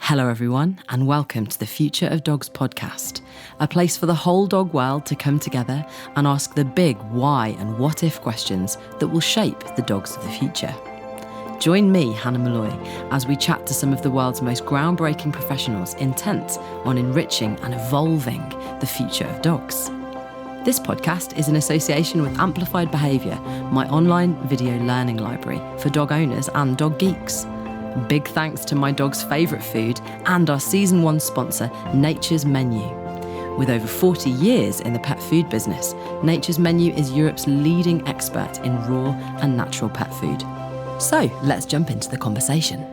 Hello everyone, and welcome to the Future of Dogs podcast, a place for the whole dog world to come together and ask the big why and what if questions that will shape the dogs of the future. Join me, Hannah Molloy, as we chat to some of the world's most groundbreaking professionals intent on enriching and evolving the future of dogs. This podcast is in association with Amplified Behaviour, my online video learning library for dog owners and dog geeks. Big thanks to my dog's favourite food and our Season 1 sponsor, Nature's Menu. With over 40 years in the pet food business, Nature's Menu is Europe's leading expert in raw and natural pet food. So let's jump into the conversation.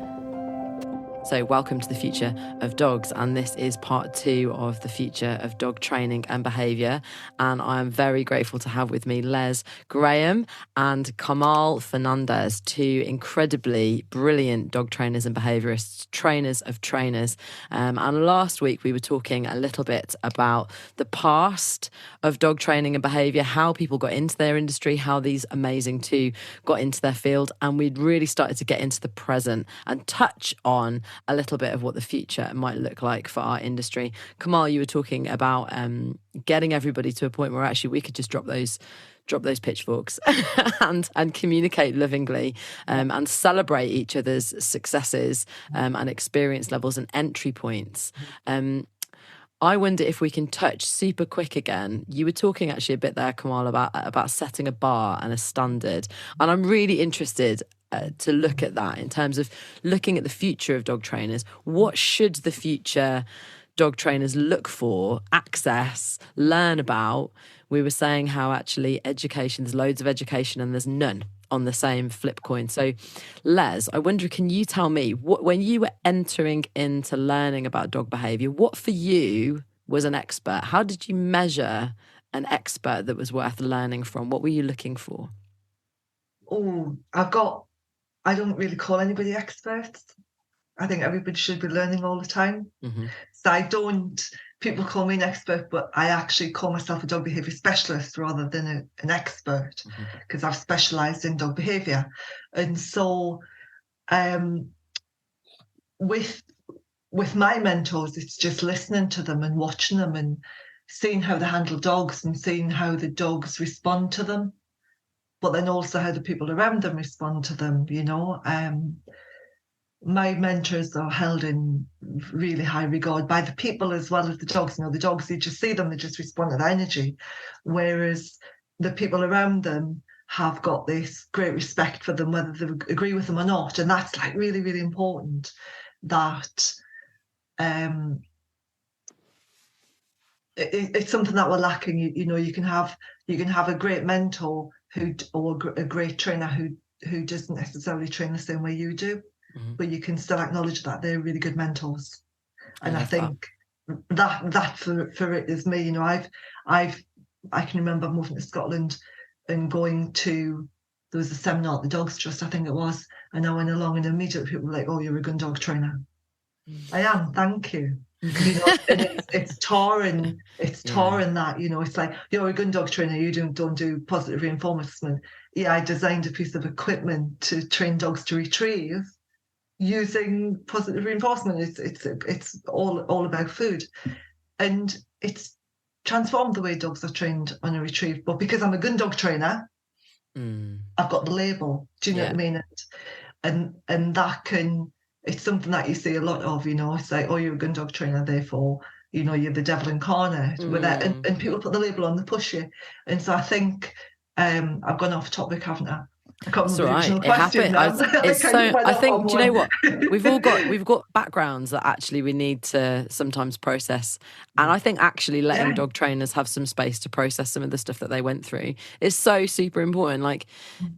So welcome to the Future of Dogs, and this is part 2 of the Future of Dog Training and Behaviour, and I am very grateful to have with me Les Graham and Kamal Fernandez, two incredibly brilliant dog trainers and behaviourists, trainers of trainers. And last week we were talking a little bit about the past of dog training and behaviour, how people got into their industry, how these amazing two got into their field, and we'd really started to get into the present and touch on a little bit of what the future might look like for our industry. Kamal, you were talking about getting everybody to a point where actually we could just drop those pitchforks and communicate lovingly and celebrate each other's successes and experience levels and entry points. I wonder if we can touch super quick again. You were talking actually a bit there, Kamal, about setting a bar and a standard. And I'm really interested to look at that in terms of looking at the future of dog trainers. What should the future dog trainers look for, access, learn about? We were saying how actually education, there's loads of education and there's none on the same flip coin. So Les, I wonder, can you tell me, when you were entering into learning about dog behaviour, what for you was an expert? How did you measure an expert that was worth learning from? What were you looking for? I don't really call anybody experts. I think everybody should be learning all the time. Mm-hmm. So people call me an expert, but I actually call myself a dog behaviour specialist rather than an expert, because I've specialised in dog behaviour. And so with my mentors, it's just listening to them and watching them and seeing how they handle dogs and seeing how the dogs respond to them, but then also how the people around them respond to them, you know. My mentors are held in really high regard by the people as well as the dogs. You know, the dogs, you just see them, they just respond to the energy, whereas the people around them have got this great respect for them, whether they agree with them or not. And that's like really, really important, that it's something that we're lacking. You know, you can have a great mentor or a great trainer who doesn't necessarily train the same way you do, but you can still acknowledge that they're really good mentors. And I think that for it is me. You know, I can remember moving to Scotland and going to, there was a seminar at the Dogs Trust, I think it was, and I went along and immediately people were like, "Oh, you're a good dog trainer." I am, thank you. You know, and it's touring that, you know, it's like, you're a good dog trainer, you don't do positive reinforcement. Yeah, I designed a piece of equipment to train dogs to retrieve using positive reinforcement. It's all about food, and it's transformed the way dogs are trained on a retrieve. But because I'm a good dog trainer, I've got the label. Do you know what I mean? And that can, it's something that you see a lot of, you know. It's like, "Oh, you're a good dog trainer, therefore, you know, you're the devil incarnate." And people put the label on, they push you. And so I think I've gone off topic, haven't I? I can't remember the original question now. I think, do you know what? We've got backgrounds that actually we need to sometimes process. And I think actually letting dog trainers have some space to process some of the stuff that they went through is so super important. Like,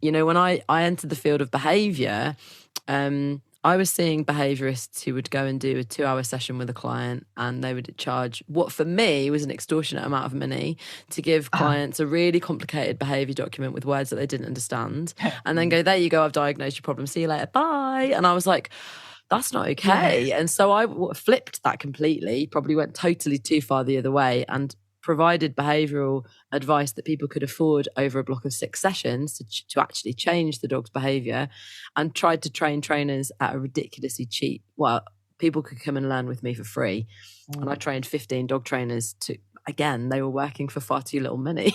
you know, when I entered the field of behaviour, I was seeing behaviourists who would go and do a 2-hour session with a client, and they would charge what for me was an extortionate amount of money to give clients a really complicated behaviour document with words that they didn't understand, and then go, "There you go, I've diagnosed your problem, see you later, bye." And I was like, that's not okay. And so I flipped that completely, probably went totally too far the other way, and provided behavioural advice that people could afford over a block of 6 sessions to actually change the dog's behaviour, and tried to train trainers at a ridiculously cheap, well, people could come and learn with me for free. And I trained 15 dog trainers again, they were working for far too little money.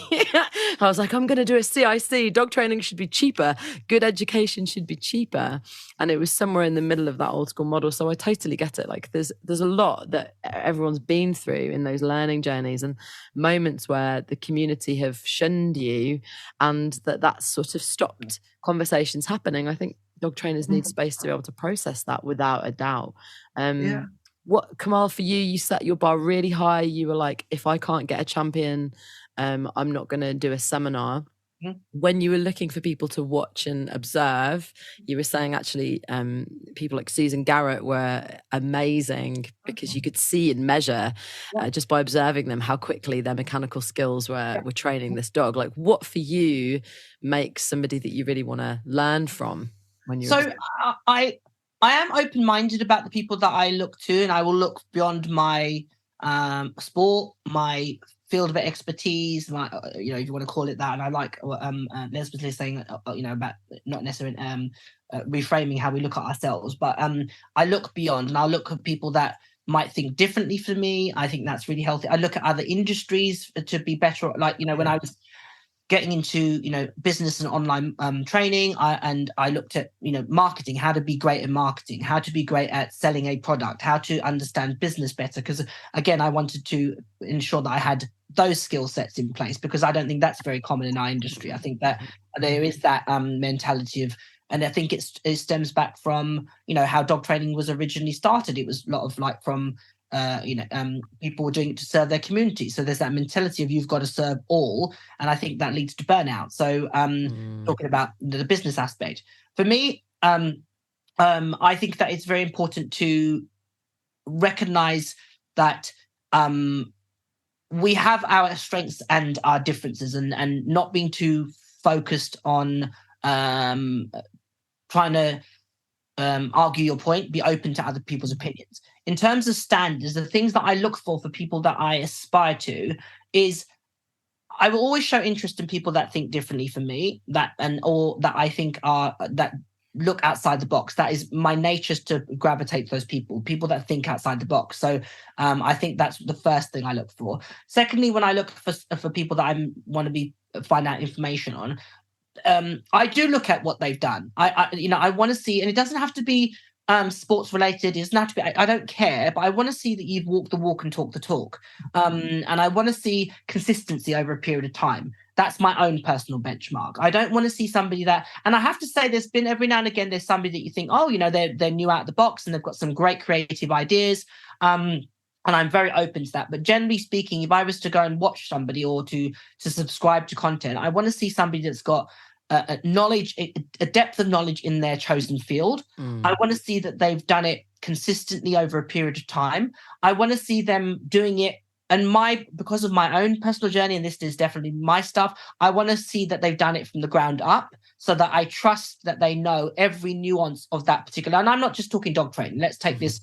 I was like, I'm going to do a CIC. Dog training should be cheaper. Good education should be cheaper. And it was somewhere in the middle of that old school model. So I totally get it. Like there's a lot that everyone's been through in those learning journeys and moments where the community have shunned you and that's sort of stopped conversations happening. I think dog trainers need space to be able to process that without a doubt. What, Kamal, for you, you set your bar really high. You were like, if I can't get a champion, I'm not going to do a seminar. When you were looking for people to watch and observe, you were saying actually people like Susan Garrett were amazing because you could see and measure just by observing them how quickly their mechanical skills were training this dog. Like what for you makes somebody that you really want to learn from when you're... So I am open-minded about the people that I look to, and I will look beyond my sport, my field of expertise, my, if you want to call it that. And I like Les was saying, about not necessarily reframing how we look at ourselves, but I look beyond, and I'll look at people that might think differently from me. I think that's really healthy. I look at other industries to be better. Like, when I was getting into, business and online training, I looked at, marketing, how to be great at marketing, how to be great at selling a product, how to understand business better. Because again, I wanted to ensure that I had those skill sets in place, because I don't think that's very common in our industry. I think that there is that mentality of, and I think it stems back from, how dog training was originally started. It was a lot of like from people were doing it to serve their community. So there's that mentality of you've got to serve all. And I think that leads to burnout. So talking about the business aspect, for me, I think that it's very important to recognize that we have our strengths and our differences, and not being too focused on trying to argue your point, be open to other people's opinions. In terms of standards, the things that I look for people that I aspire to is I will always show interest in people that think differently from me, or that I think are that look outside the box. That is my nature, to gravitate to those people that think outside the box. So I think that's the first thing I look for. Secondly, when I look for people that I want to find out information on, I do look at what they've done. I want to see, and it doesn't have to be sports related. It doesn't have to be. I don't care, but I want to see that you've walked the walk and talked the talk. And I want to see consistency over a period of time. That's my own personal benchmark. I don't want to see somebody that, and I have to say, there's been every now and again, there's somebody that you think, they're new out the box and they've got some great creative ideas. And I'm very open to that. But generally speaking, if I was to go and watch somebody or to subscribe to content, I want to see somebody that's got a knowledge, a depth of knowledge in their chosen field. I want to see that they've done it consistently over a period of time. I want to see them doing it. And because of my own personal journey, and this is definitely my stuff, I want to see that they've done it from the ground up, so that I trust that they know every nuance of that particular. And I'm not just talking dog training. Let's take this,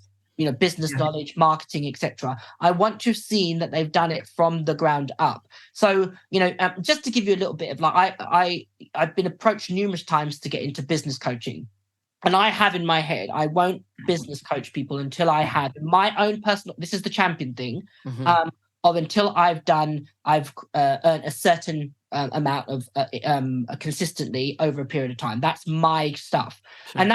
business knowledge, marketing, etc. I want to have seen that they've done it from the ground up. So, just to give you a little bit of I've been approached numerous times to get into business coaching. And I have in my head, I won't business coach people until I have my own personal, this is the champion thing, until I've earned a certain amount of consistently over a period of time. That's my stuff. Sure. And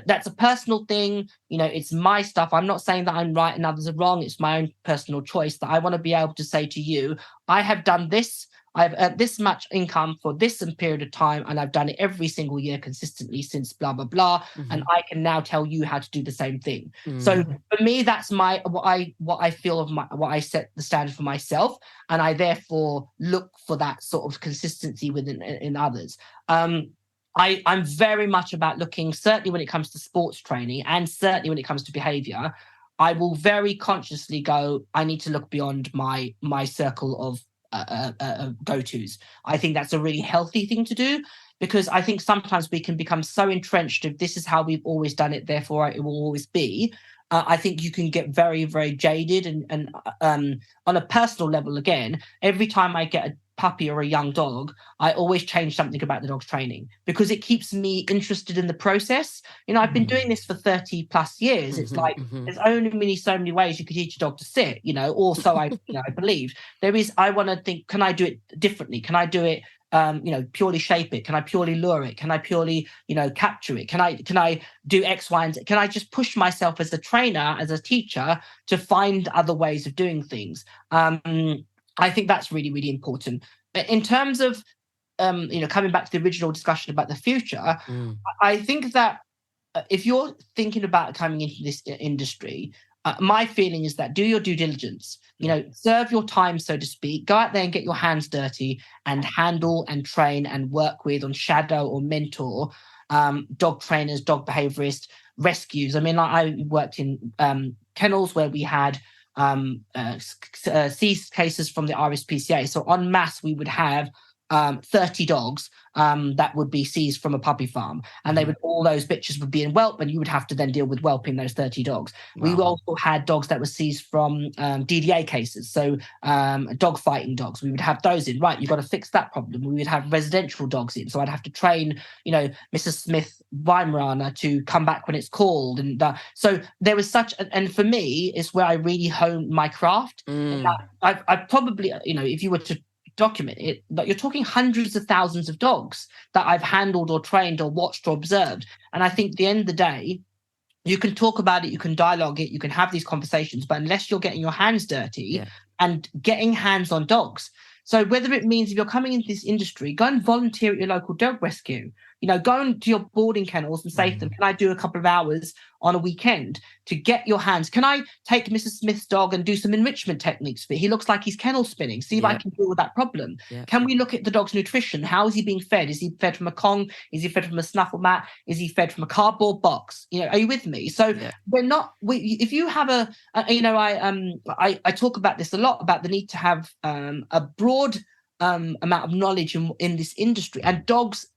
that's a personal thing. It's my stuff. I'm not saying that I'm right and others are wrong. It's my own personal choice that I want to be able to say to you, I have done this. I've earned this much income for this period of time, and I've done it every single year consistently since blah, blah, blah. And I can now tell you how to do the same thing. So for me, that's what I feel of what I set the standard for myself. And I therefore look for that sort of consistency in others. I'm very much about looking, certainly when it comes to sports training and certainly when it comes to behavior, I will very consciously go, I need to look beyond my circle of go-tos. I think that's a really healthy thing to do, because I think sometimes we can become so entrenched if this is how we've always done it, therefore it will always be. I think you can get very, very jaded, and on a personal level, again, every time I get puppy or a young dog, I always change something about the dog's training because it keeps me interested in the process. You know, I've been doing this for 30 plus years. It's like there's only so many ways you could teach a dog to sit, you know, or so I believe. I want to think, can I do it differently? Can I do it purely shape it? Can I purely lure it? Can I purely, capture it? Can I do X, Y, and Z? Can I just push myself as a trainer, as a teacher, to find other ways of doing things? I think that's really, really important. In terms of, coming back to the original discussion about the future, I think that if you're thinking about coming into this industry, my feeling is that do your due diligence, serve your time, so to speak, go out there and get your hands dirty and handle and train and work with on shadow or mentor dog trainers, dog behaviourists, rescues. I mean, I worked in kennels where we had seized cases from the RSPCA. So en masse, we would have 30 dogs that would be seized from a puppy farm, and all those bitches would be in whelp, and you would have to then deal with whelping those 30 dogs. Wow. We also had dogs that were seized from DDA cases, so dog fighting dogs. We would have those in. Right, you've got to fix that problem. We would have residential dogs in, so I'd have to train, Mrs. Smith Weimaraner to come back when it's called, and so there was and for me, it's where I really honed my craft. I probably, if you were to document it, but you're talking hundreds of thousands of dogs that I've handled or trained or watched or observed. And I think at the end of the day, you can talk about it, you can dialogue it, you can have these conversations, but unless you're getting your hands dirty and getting hands on dogs. So whether it means if you're coming into this industry, go and volunteer at your local dog rescue. Go into your boarding kennels and say to them, can I do a couple of hours on a weekend to get your hands? Can I take Mrs. Smith's dog and do some enrichment techniques for it? He looks like he's kennel spinning. See if I can deal with that problem. Can we look at the dog's nutrition? How is he being fed? Is he fed from a Kong? Is he fed from a snuffle mat? Is he fed from a cardboard box? Are you with me? So if you have I talk about this a lot, about the need to have a broad amount of knowledge in this industry, and dogs,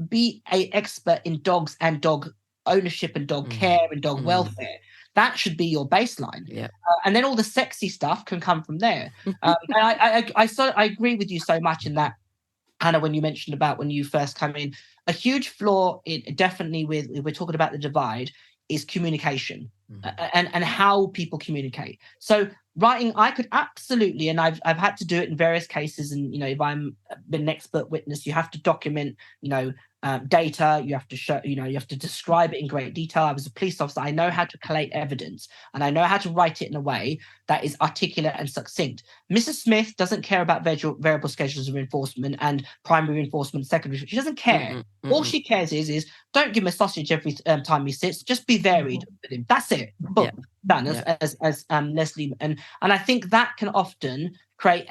be an expert in dogs and dog ownership and dog care and dog welfare. That should be your baseline. And then all the sexy stuff can come from there. And I agree with you so much in that, Hannah, when you mentioned about when you first come in, a huge flaw definitely we're talking about the divide is communication and how people communicate. So writing, I could absolutely, and I've had to do it in various cases. And, if I'm an expert witness, you have to document, data, you have to show, you have to describe it in great detail. I was a police officer. I know how to collate evidence, and I know how to write it in a way that is articulate and succinct. Mrs. Smith doesn't care about variable schedules of reinforcement and primary reinforcement, secondary. She doesn't care. All she cares is don't give him a sausage every time he sits. Just be varied with him. That's it. Boom. Done. As Leslie, and I think that can often create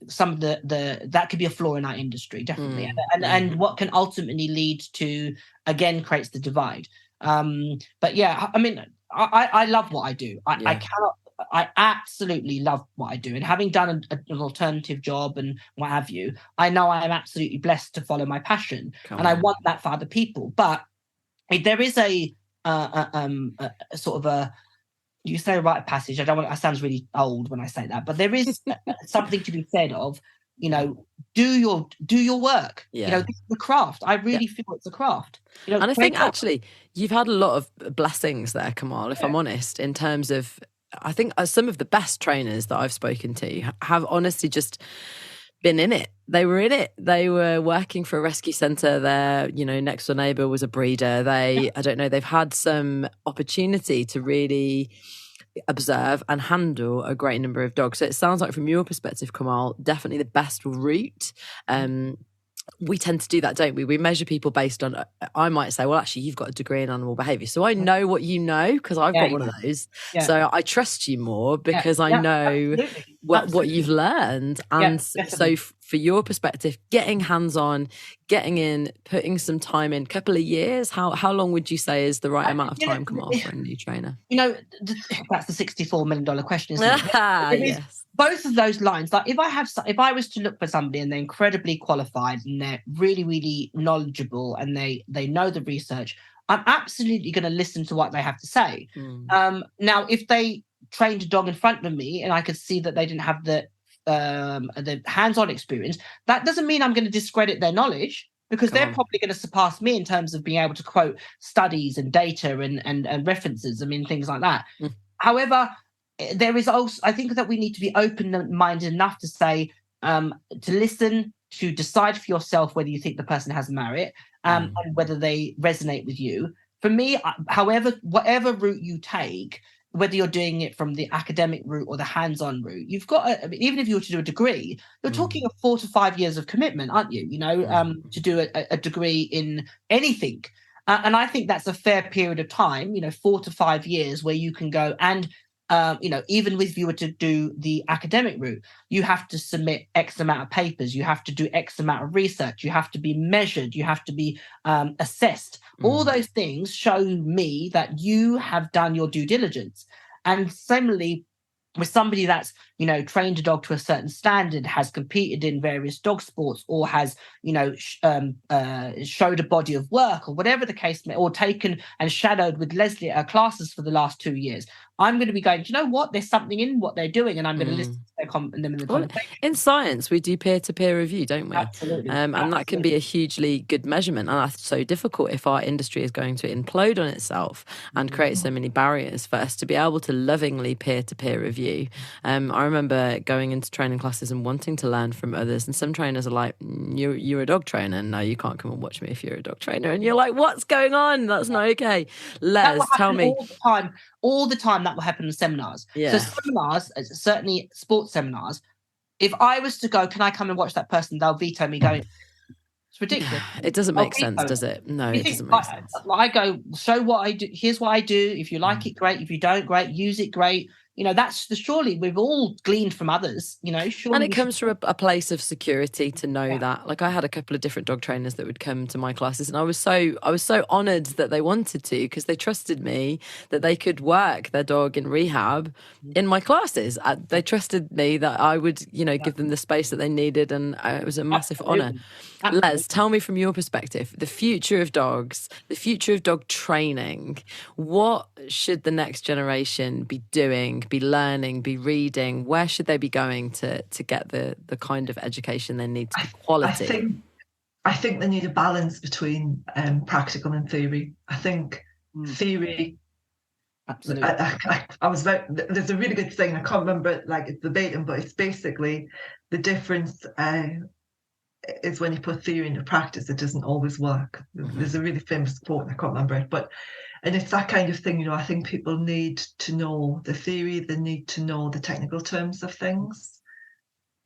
some of the that could be a flaw in our industry, definitely, and what can ultimately lead to, again, creates the divide. But yeah, I mean, I love what I do. I absolutely love what I do, and having done an alternative job and what have you, I know I am absolutely blessed to follow my passion, and I want that for other people. But there is a sort of a, you say a rite of passage. I sounds really old when I say that, but there is something to be said of, do your work. This is the craft. I really feel it's a craft. And I think actually you've had a lot of blessings there, Kamal, if I'm honest, in terms of, I think some of the best trainers that I've spoken to have honestly just been in it. They were in it. They were working for a rescue centre. Their, next door neighbour was a breeder. I don't know, they've had some opportunity to really observe and handle a great number of dogs. So it sounds like, from your perspective, Kamal, definitely the best route. We tend to do that, don't we? We measure people based on, I might say, well, actually, you've got a degree in animal behaviour, so I know what you know because I've got one of those. So I trust you more because I know what you've learned. And so for your perspective, getting hands-on, getting in, putting some time in, couple of years, how long would you say is the right amount of time, Kamal, for a new trainer? That's the $64 million question, isn't it? Yes. Both of those lines, like if I was to look for somebody and they're incredibly qualified and they're really, really knowledgeable and they know the research, I'm absolutely going to listen to what they have to say. Now, if they trained a dog in front of me and I could see that they didn't have the the hands-on experience, that doesn't mean I'm going to discredit their knowledge, because they're probably going to surpass me in terms of being able to quote studies and data and references. I mean, things like that. However, there is also, I think that we need to be open-minded enough to say, to listen, to decide for yourself whether you think the person has merit, and whether they resonate with you. For me, whatever route you take, whether you're doing it from the academic route or the hands-on route, you've got, even if you were to do a degree, you're talking of 4 to 5 years of commitment, aren't you? You know, to do a degree in anything. And I think that's a fair period of time, 4 to 5 years, where you can go and, even if you were to do the academic route, you have to submit X amount of papers, you have to do X amount of research, you have to be measured, you have to be assessed. All those things show me that you have done your due diligence. And similarly, with somebody that's, trained a dog to a certain standard, has competed in various dog sports, or has, showed a body of work, or whatever the case may, or taken and shadowed with Leslie at her classes for the last 2 years, I'm going to be going, do you know what? There's something in what they're doing, and I'm going to listen to them in the conversation. In science, we do peer-to-peer review, don't we? Absolutely. And that can be a hugely good measurement. And that's so difficult if our industry is going to implode on itself and create so many barriers for us to be able to lovingly peer-to-peer review. I remember going into training classes and wanting to learn from others. And some trainers are like, you're a dog trainer. No, you can't come and watch me if you're a dog trainer. And you're like, what's going on? That's not okay. Les, tell me. All the time that will happen in seminars. Yeah. So seminars, certainly sports seminars, if I was to go, can I come and watch that person? They'll veto me going, it's ridiculous. It doesn't make sense, does it? No, it doesn't make sense. I go, show what I do. Here's what I do. If you like it, great. If you don't, great. Use it, great. That's surely we've all gleaned from others, surely. And it comes from a place of security to know that. Like, I had a couple of different dog trainers that would come to my classes, and I was so honoured that they wanted to, because they trusted me that they could work their dog in rehab in my classes. They trusted me that I would, give them the space that they needed, and it was a massive honour. Les, tell me from your perspective, the future of dogs, the future of dog training, what should the next generation be doing, be learning, be reading? Where should they be going to get the kind of education they need to be quality? I think they need a balance between practical and theory. I think theory... Absolutely. There's a really good thing, I can't remember it like it's verbatim, but it's basically the difference... is when you put theory into practice, it doesn't always work. There's a really famous quote, I can't remember it, and it's that kind of thing, I think people need to know the theory, they need to know the technical terms of things,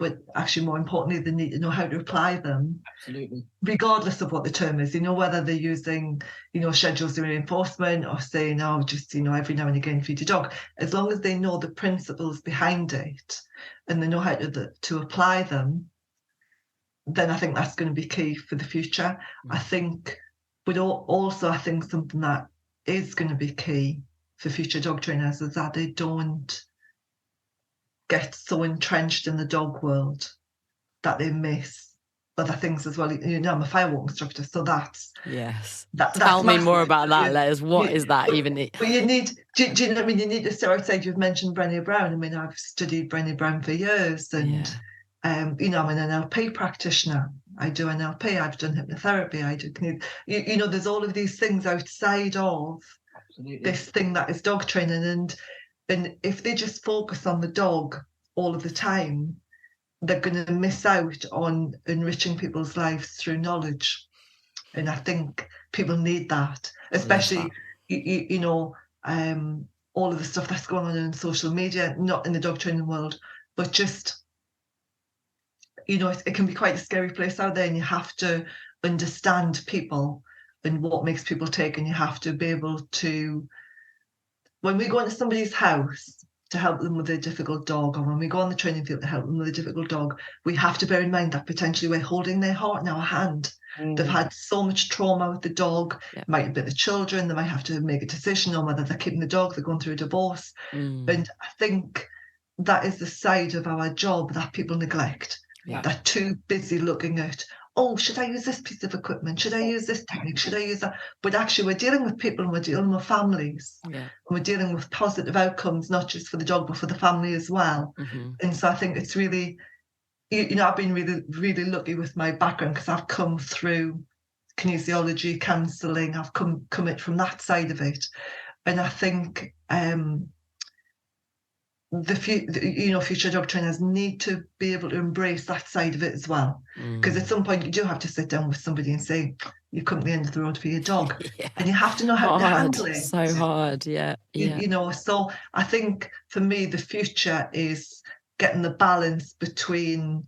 but actually more importantly, they need to know how to apply them. Absolutely. Regardless of what the term is, whether they're using, schedules of reinforcement or saying, just, every now and again feed your dog. As long as they know the principles behind it and they know how to apply them, then I think that's going to be key for the future. I think, but also I think something that is going to be key for future dog trainers is that they don't get so entrenched in the dog world that they miss other things as well. I'm a firewalk instructor, so that's... Yes. That's Tell me more about that, Les. What is that even? Well, you need... Do you know what I mean? You need to start outside. You've mentioned Brené Brown. I mean, I've studied Brené Brown for years, and... I'm an NLP practitioner. I do NLP. I've done hypnotherapy. I do, there's all of these things outside of this thing that is dog training, and if they just focus on the dog all of the time, they're going to miss out on enriching people's lives through knowledge. And I think people need that, especially all of the stuff that's going on in social media, not in the dog training world, but just. It can be quite a scary place out there, and you have to understand people and what makes people tick, and you have to be able to, when we go into somebody's house to help them with a difficult dog, or when we go on the training field to help them with a difficult dog, we have to bear in mind that potentially we're holding their heart in our hand. They've had so much trauma with the dog. It might be the children, they might have to make a decision on whether they're keeping the dog, they're going through a divorce. And I think that is the side of our job that people neglect. They're too busy looking at, oh, should I use this piece of equipment? Should I use this technique? Should I use that? But actually, we're dealing with people and we're dealing with families. Yeah. And we're dealing with positive outcomes, not just for the dog, but for the family as well. Mm-hmm. And so I think it's really, I've been really, really lucky with my background because I've come through kinesiology, counselling. I've come it from that side of it. And I think future dog trainers need to be able to embrace that side of it as well. Because at some point you do have to sit down with somebody and say, you've come to the end of the road for your dog. Yeah. And you have to know how to handle it. So hard, yeah. So I think for me, the future is getting the balance between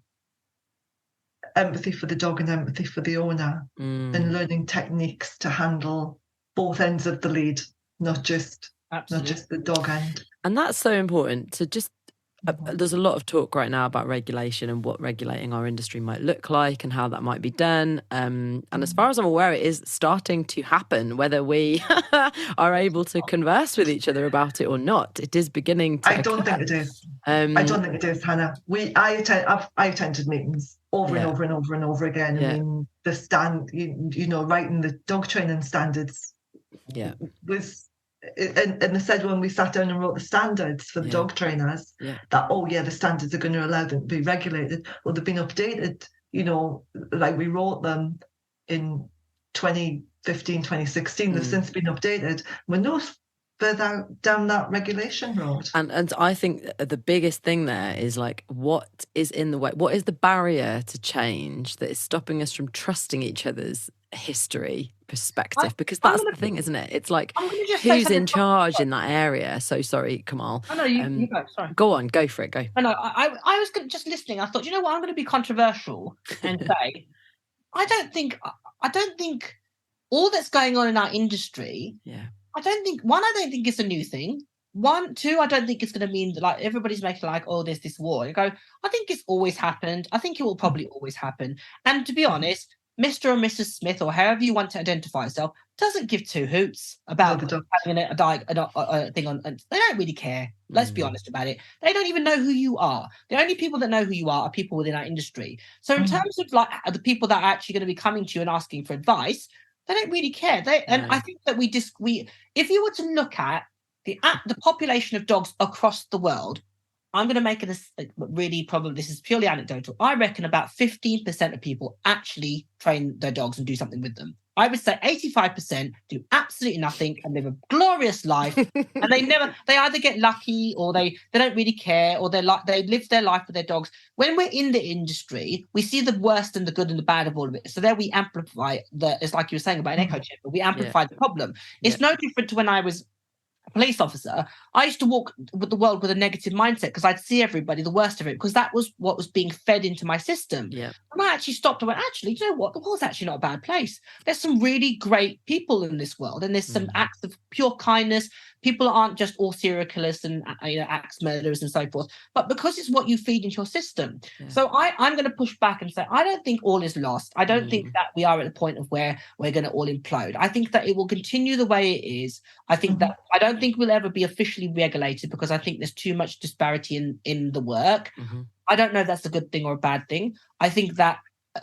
empathy for the dog and empathy for the owner, and learning techniques to handle both ends of the lead, not just the dog end. And that's so important to just there's a lot of talk right now about regulation and what regulating our industry might look like and how that might be done. And as far as I'm aware, it is starting to happen, whether we are able to converse with each other about it or not. It is beginning to I don't think it is. I don't think it is, Hannah. I attended meetings over and over and over and over again. Yeah. I mean, the writing the dog training standards was... And they said when we sat down and wrote the standards for the dog trainers that, the standards are going to allow them to be regulated. Well, they've been updated, like we wrote them in 2015, 2016. They've since been updated. We're no further down that regulation road. And I think the biggest thing there is like, what is in the way? What is the barrier to change that is stopping us from trusting each other's history perspective? Because that's the thing, isn't it? It's like, who's in charge in that area? So sorry, Kamal. I know you go. Sorry. Go on, go for it. Go. I know. I was just listening. I thought, you know what? I'm going to be controversial and say, I don't think all that's going on in our industry. Yeah. I don't think it's a new thing. 1, 2, I don't think it's going to mean that like everybody's making like, oh, there's this war. You go, I think it's always happened. I think it will probably always happen. And to be honest, Mr. or Mrs. Smith, or however you want to identify yourself, doesn't give two hoots about having a thing on. They don't really care. Let's be honest about it. They don't even know who you are. The only people that know who you are people within our industry. So in terms of like the people that are actually going to be coming to you and asking for advice, they don't really care. And I think that we if you were to look at the population of dogs across the world, I'm going to make it really probably, this is purely anecdotal. I reckon about 15% of people actually train their dogs and do something with them. I would say 85% do absolutely nothing and live a glorious life. And they either get lucky or they don't really care, or they live their life with their dogs. When we're in the industry, we see the worst and the good and the bad of all of it. So there we amplify it's like you were saying about an echo chamber. We amplify the problem. It's no different to when I was police officer. I used to walk with the world with a negative mindset because I'd see everybody, the worst of it, because that was what was being fed into my system. Yeah. And I actually stopped and went, actually, you know what? The world's actually not a bad place. There's some really great people in this world, and there's some acts of pure kindness. People aren't just all serial killers and axe murderers and so forth, but because it's what you feed into your system. Yeah. So I'm going to push back and say, I don't think all is lost. I don't think that we are at the point of where we're going to all implode. I think that it will continue the way it is. I think that I don't think we'll ever be officially regulated because I think there's too much disparity in the work. I don't know if that's a good thing or a bad thing. I think that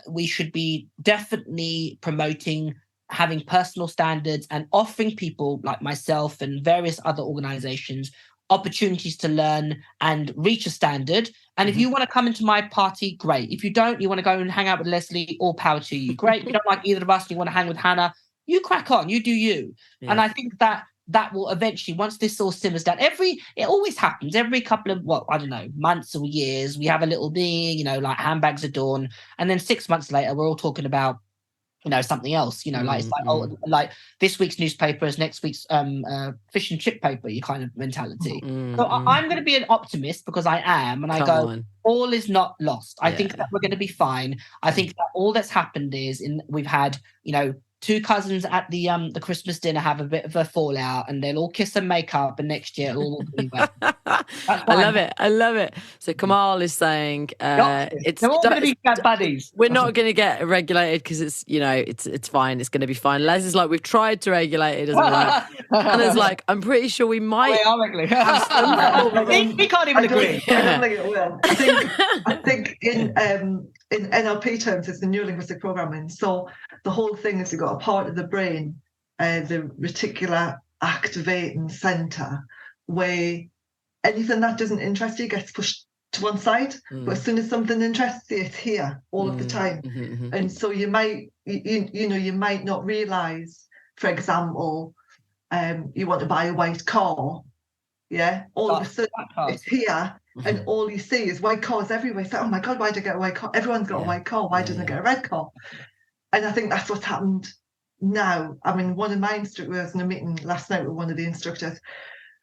we should be definitely promoting having personal standards and offering people like myself and various other organizations opportunities to learn and reach a standard. And if you want to come into my party, great. If you don't, you want to go and hang out with Leslie, all power to you. Great. You don't like either of us and you want to hang with Hannah, you crack on, you do you. Yeah. And I think that will eventually, once this all simmers down, it always happens every couple of, months or years, we have a little thing, like handbags adorn. And then 6 months later, we're all talking about, something else, like it's like, like this week's newspaper is next week's fish and chip paper, you kind of mentality. So I'm going to be an optimist because I am, and all is not lost. I think that we're going to be fine. I think that all that's happened is we've had, two cousins at the Christmas dinner have a bit of a fallout, and they'll all kiss and make up, and next year it'll all be well. I love it. So Kamal is saying they're all going to be buddies. We're not going to get regulated because it's it's fine. It's going to be fine. Les is like, we've tried to regulate it, doesn't work. And it's like, I'm pretty sure we might. We are regulating. We can't even agree. I don't think it will. I think in in NLP terms, it's the neurolinguistic programming. So the whole thing is you've got a part of the brain, the reticular activating center, where anything that doesn't interest you gets pushed to one side. But as soon as something interests you, it's here all of the time. And so you might, you might not realize, for example, you want to buy a white car. Yeah, all of a sudden it's here, and all you see is white cars everywhere. So, oh my God, why did I get a white car? Everyone's got a white car. Why doesn't I get a red car? And I think that's what's happened now. I mean, one of my instructors was in a meeting last night with one of the instructors,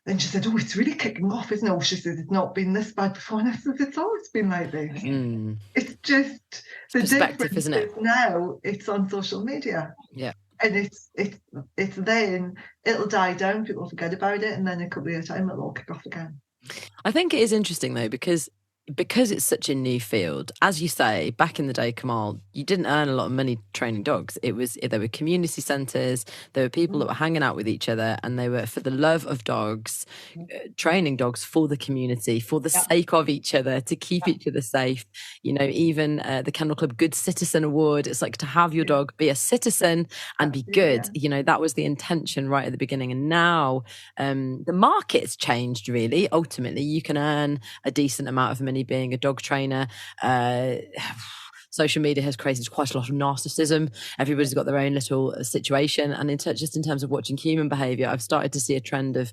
and she said, "Oh, it's really kicking off, isn't it?" She said, "It's not been this bad before." And I said, "It's always been like this. It's just the difference isn't it? Now it's on social media." Yeah. And it's then it'll die down, people forget about it, and then a couple of time it'll all kick off again. I think it is interesting though, because it's such a new field. As you say, back in the day, Kamal, you didn't earn a lot of money training dogs. There were community centres, there were people that were hanging out with each other, and they were for the love of dogs, training dogs for the community, for the sake of each other, to keep each other safe. You know, even the Kennel Club Good Citizen Award, it's like to have your dog be a citizen and be good. You know, that was the intention right at the beginning. And now the market's changed, really. Ultimately, you can earn a decent amount of money being a dog trainer. Social media has created quite a lot of narcissism. Everybody's got their own little situation. And just in terms of watching human behaviour, I've started to see a trend of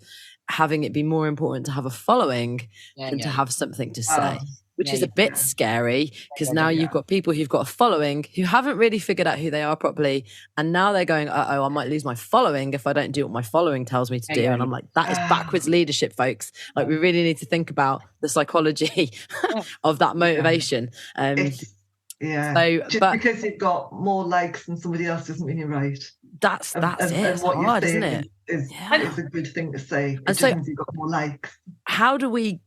having it be more important to have a following than to have something to say, which is a bit scary, because now you've got people who've got a following who haven't really figured out who they are properly. And now they're going, I might lose my following if I don't do what my following tells me to do. And I'm like, that is backwards leadership, folks. Like, we really need to think about the psychology of that motivation. Because you've got more likes than somebody else doesn't mean you're right. That's it. It's hard, isn't it? Is a good thing to say. It just means you've got more likes. How do we,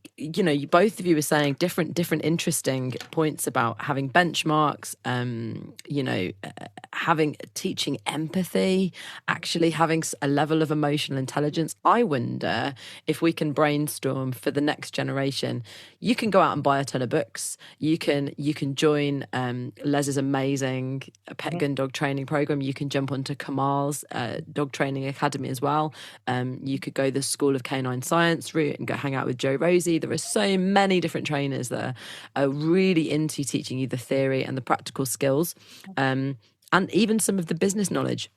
both of you were saying different interesting points about having benchmarks, teaching empathy, actually having a level of emotional intelligence. I wonder if we can brainstorm for the next generation. You can go out and buy a ton of books. You can join Les's amazing pet gun dog training program. You can jump onto Kamal's dog training academy as well. You could go the School of Canine Science route and go hang out with Joe Rosie. There are so many different trainers that are really into teaching you the theory and the practical skills, and even some of the business knowledge.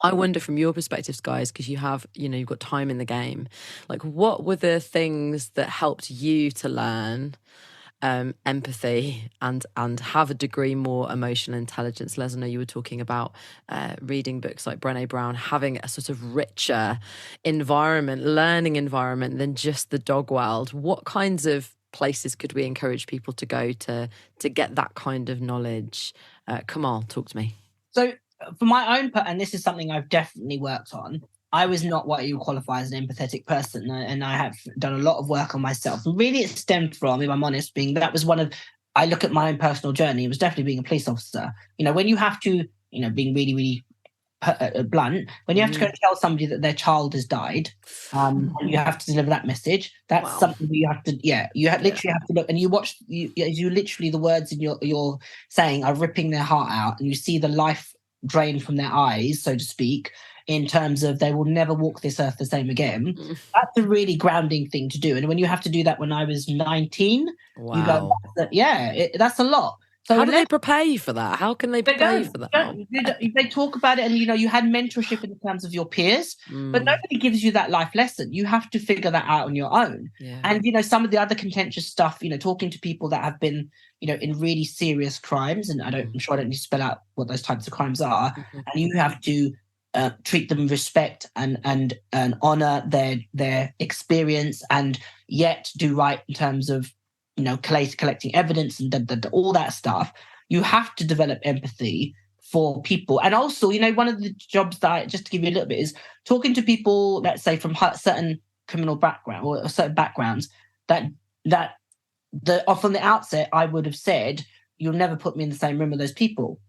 I wonder, from your perspectives, guys, because you've got time in the game, like, what were the things that helped you to learn empathy and have a degree more emotional intelligence? Les, I know you were talking about reading books like Brené Brown, having a sort of richer learning environment than just the dog world. What kinds of places could we encourage people to go to get that kind of knowledge? Kamal, talk to me. So for my own part, and this is something I've definitely worked on, I was not what you qualify as an empathetic person, and I have done a lot of work on myself. And really, it stemmed from, if I'm honest, I look at my own personal journey. It was definitely being a police officer. When you have to, being really, really blunt, when you have to go and tell somebody that their child has died, and you have to deliver that message, that's something you have to, literally have to look, and you literally, the words in you're saying are ripping their heart out, and you see the life drain from their eyes, so to speak, in terms of they will never walk this earth the same again. That's a really grounding thing to do. And when you have to do that when I was 19, you go, that's a lot. So how do they prepare you for that? How can they prepare you for that? They talk about it, and you had mentorship in terms of your peers, but nobody gives you that life lesson. You have to figure that out on your own. And some of the other contentious stuff, talking to people that have been in really serious crimes, and I'm sure I don't need to spell out what those types of crimes are, and you have to treat them with respect and honor their experience, and yet do right in terms of collecting evidence and all that stuff. You have to develop empathy for people. And also, one of the jobs that just to give you a little bit is talking to people, let's say, from certain criminal background or certain backgrounds that from the outset I would have said, you'll never put me in the same room with those people.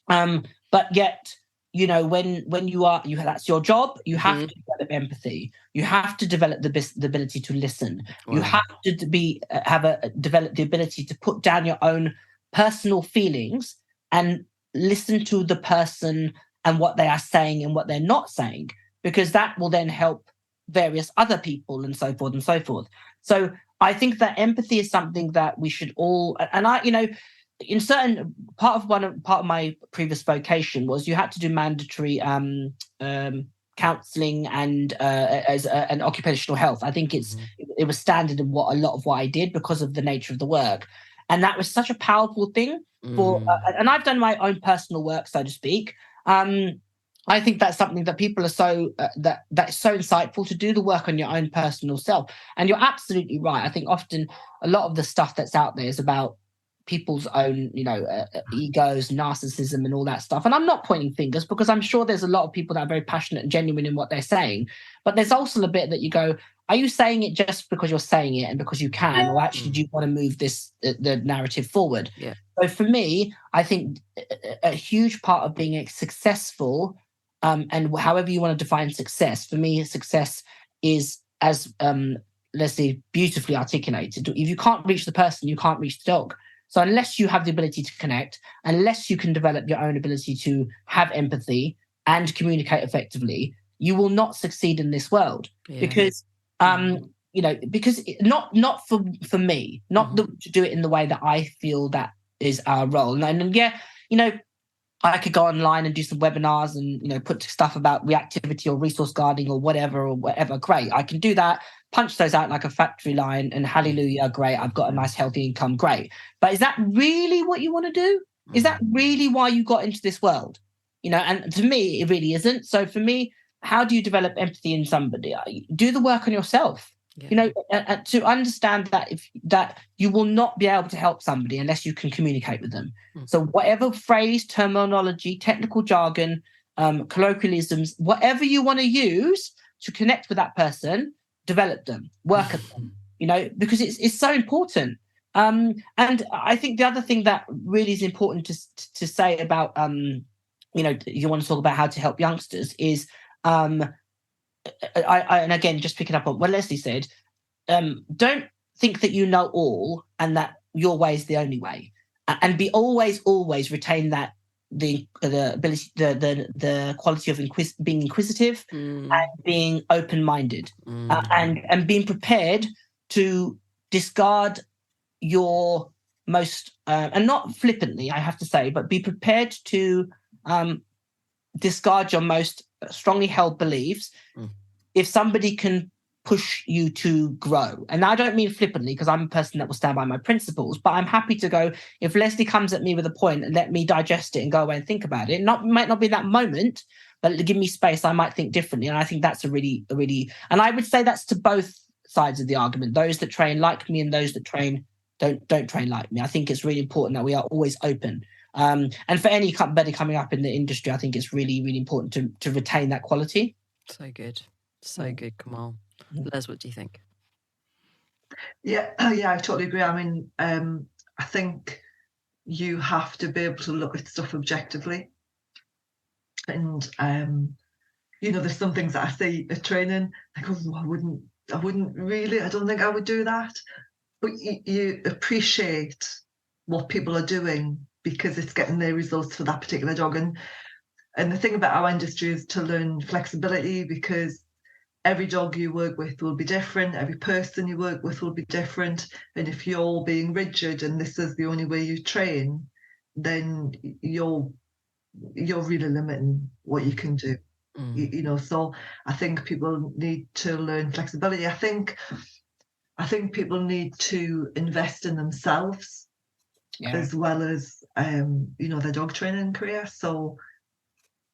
But yet, when that's your job, you have to develop empathy. You have to develop the ability to listen. Wow. You have to develop the ability to put down your own personal feelings and listen to the person and what they are saying and what they're not saying, because that will then help various other people and so forth and so forth. So I think that empathy is something that we should all, and I, in certain part of my previous vocation was you had to do mandatory counselling and and occupational health. I think it was standard in a lot of what I did because of the nature of the work, and that was such a powerful thing for. And I've done my own personal work, so to speak. I think that's something that people are so that's so insightful, to do the work on your own personal self. And you're absolutely right. I think often a lot of the stuff that's out there is about people's own, egos, narcissism, and all that stuff. And I'm not pointing fingers, because I'm sure there's a lot of people that are very passionate and genuine in what they're saying. But there's also a bit that you go, are you saying it just because you're saying it and because you can, or actually do you want to move the narrative forward? Yeah. So for me, I think a huge part of being successful, and however you want to define success, for me, success is, as Leslie beautifully articulated, if you can't reach the person, you can't reach the dog. So unless you have the ability to connect, unless you can develop your own ability to have empathy and communicate effectively, you will not succeed in this world. Yeah. Because because not for me, not to do it in the way that I feel that is our role. And I could go online and do some webinars and, put stuff about reactivity or resource guarding or whatever. Great. I can do that, punch those out like a factory line, and hallelujah, great. I've got a nice healthy income. Great. But is that really what you want to do? Is that really why you got into this world? And to me, it really isn't. So for me, how do you develop empathy in somebody? Do the work on yourself. Yeah. To understand that you will not be able to help somebody unless you can communicate with them. So whatever phrase, terminology, technical jargon, colloquialisms, whatever you want to use to connect with that person, develop them, work at them, because it's so important. And I think the other thing that really is important to say about, you want to talk about how to help youngsters is, and again, just picking up on what Leslie said, don't think that you know all and that your way is the only way, and be always retain that the ability, the quality of being inquisitive and being open-minded, and being prepared to discard your most and not flippantly, I have to say, but be prepared to discard your most strongly held beliefs if somebody can push you to grow. And I don't mean flippantly, because I'm a person that will stand by my principles, but I'm happy to go, if Leslie comes at me with a point, and let me digest it and go away and think about it. Might not be that moment, but give me space, I might think differently. And I think that's a really, and I would say that's to both sides of the argument, those that train like me and those that don't train like me. I think it's really important that we are always open. And for anybody coming up in the industry, I think it's really, really important to retain that quality. So good. So good, Kamal. Les, what do you think? Yeah, I totally agree. I mean, I think you have to be able to look at stuff objectively. And, there's some things that I see at training, I go, I wouldn't really, I don't think I would do that. But you appreciate what people are doing because it's getting their results for that particular dog. And the thing about our industry is to learn flexibility, because every dog you work with will be different. Every person you work with will be different. And if you're being rigid and this is the only way you train, then you're really limiting what you can do. So I think people need to learn flexibility. I think people need to invest in themselves as well as their dog training career. So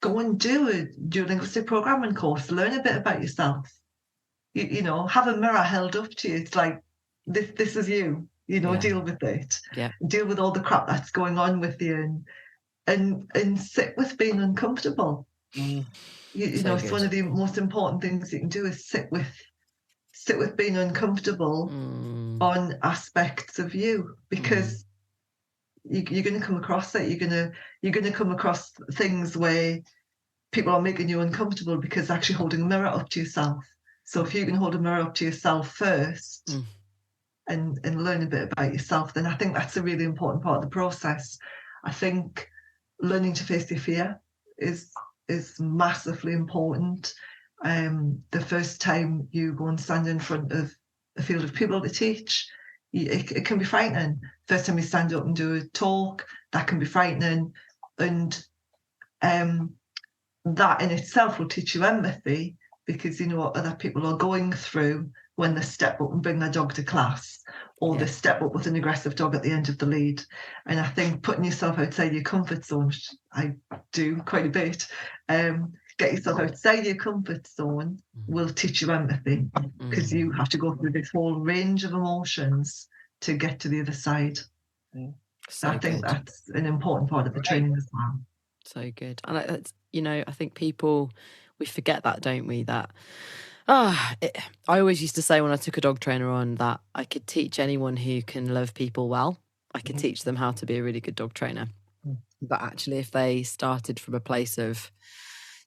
go and do a linguistic programming course, learn a bit about yourself. Have a mirror held up to you. It's like, this is you, deal with it. Yeah. Deal with all the crap that's going on with you, and sit with being uncomfortable. It's one of the most important things you can do is sit with being uncomfortable on aspects of you, because you're going to come across it. You're going to come across things where people are making you uncomfortable because actually holding a mirror up to yourself. So if you can hold a mirror up to yourself first, and learn a bit about yourself, then I think that's a really important part of the process. I think learning to face your fear is massively important. The first time you go and stand in front of a field of people to teach, it can be frightening. First time you stand up and do a talk, that can be frightening. And that in itself will teach you empathy, because you know what other people are going through when they step up and bring their dog to class, or they step up with an aggressive dog at the end of the lead. And I think putting yourself outside your comfort zone, which I do quite a bit, get yourself outside your comfort zone will teach you empathy, because you have to go through this whole range of emotions to get to the other side. So I think that's an important part of the training as well. So good. And it's, I think we forget that, don't we? That I always used to say when I took a dog trainer on that I could teach anyone who can love people well. I could teach them how to be a really good dog trainer. But actually, if they started from a place of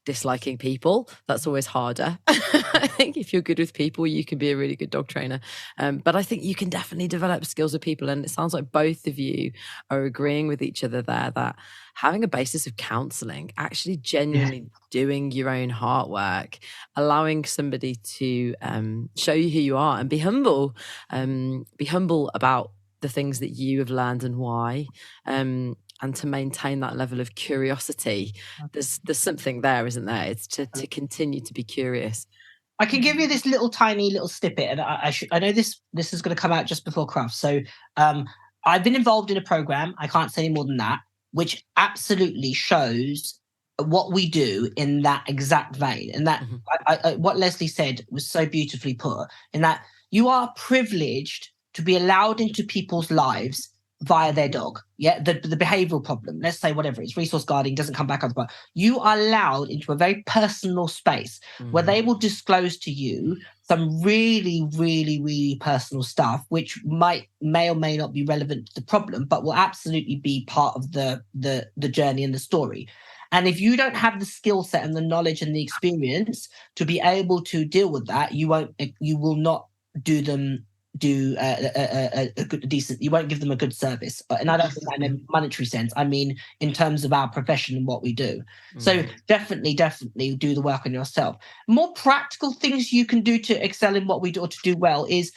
disliking people, that's always harder. I think if you're good with people, you can be a really good dog trainer. But I think you can definitely develop skills with people. And it sounds like both of you are agreeing with each other there that having a basis of counselling, actually genuinely doing your own heart work, allowing somebody to show you who you are and be humble about the things that you have learned and why. And to maintain that level of curiosity. There's something there, isn't there? It's to continue to be curious. I can give you this tiny little snippet, and I know this is going to come out just before Craft. So I've been involved in a program, I can't say any more than that, which absolutely shows what we do in that exact vein. And that what Leslie said was so beautifully put, in that you are privileged to be allowed into people's lives via their dog. The behavioural problem, let's say whatever it's resource guarding, doesn't come back up, but you are allowed into a very personal space where they will disclose to you some really, really, really personal stuff, which may or may not be relevant to the problem, but will absolutely be part of the journey and the story. And if you don't have the skill set and the knowledge and the experience to be able to deal with that, you will not do a good, decent. You won't give them a good service, and I don't mean that in a monetary sense. I mean in terms of our profession and what we do. So definitely do the work on yourself. More practical things you can do to excel in what we do or to do well is